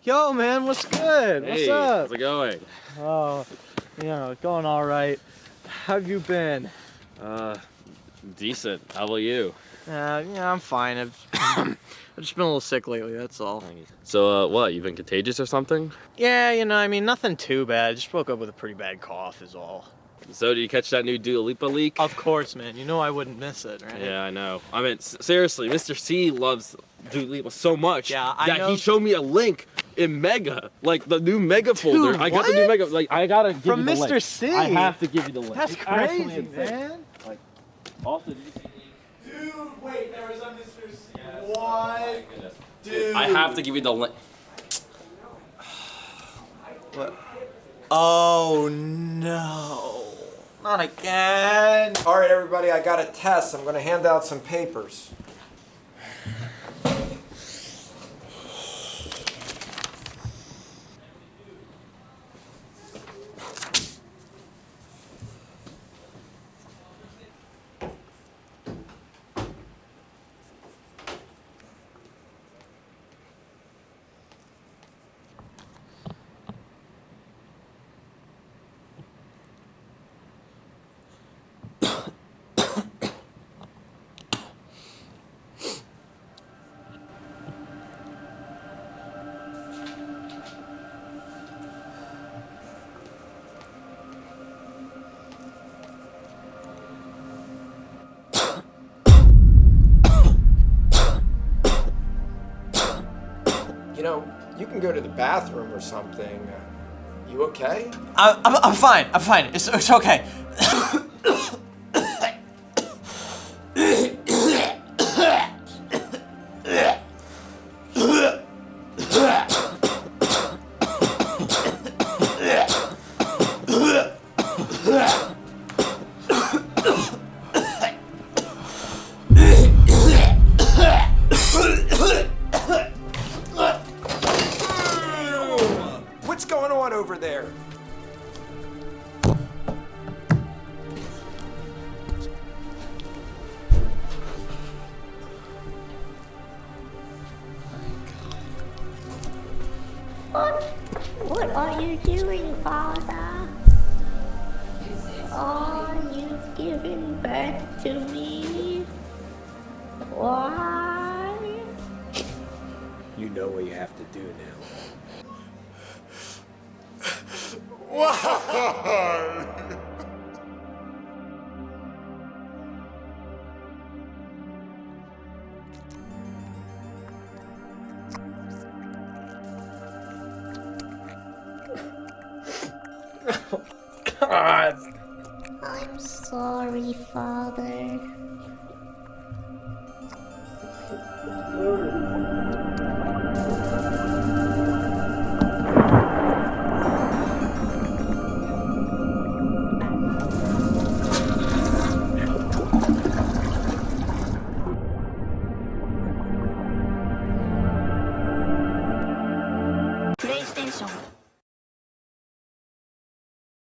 Yo, man, what's good? Hey, what's up? how's it going? Oh, going all right. How have you been? Decent. How about you? I'm fine. I've just been a little sick lately, that's all. So, what? You've been contagious or something? Yeah, nothing too bad. Just woke up with a pretty bad cough is all. So, did you catch that new Dua Lipa leak? Of course, man. You know I wouldn't miss it, right? Yeah, I know. I mean, seriously, Mr. C loves Dua Lipa so much Yeah, I that know. he showed me a link in Mega, like the new Mega folder. Dude, I got the new what? Mega, like I gotta give From you the link. Mr. C? I have to give you the link. That's It's actually crazy, insane. man. Like, also, did you see? Dude, wait, there was a Mr. C. What? Dude. I have to give you the link. What? Oh no. Not again. All right, everybody, I got a test. I'm going to hand out some papers. You know, you can go to the bathroom or something. You okay? I'm fine. I'm fine. It's okay. What's going on over there? What are you doing, Father? Are you giving birth to me? Why? You know what you have to do now. God. I'm sorry, Father. PlayStation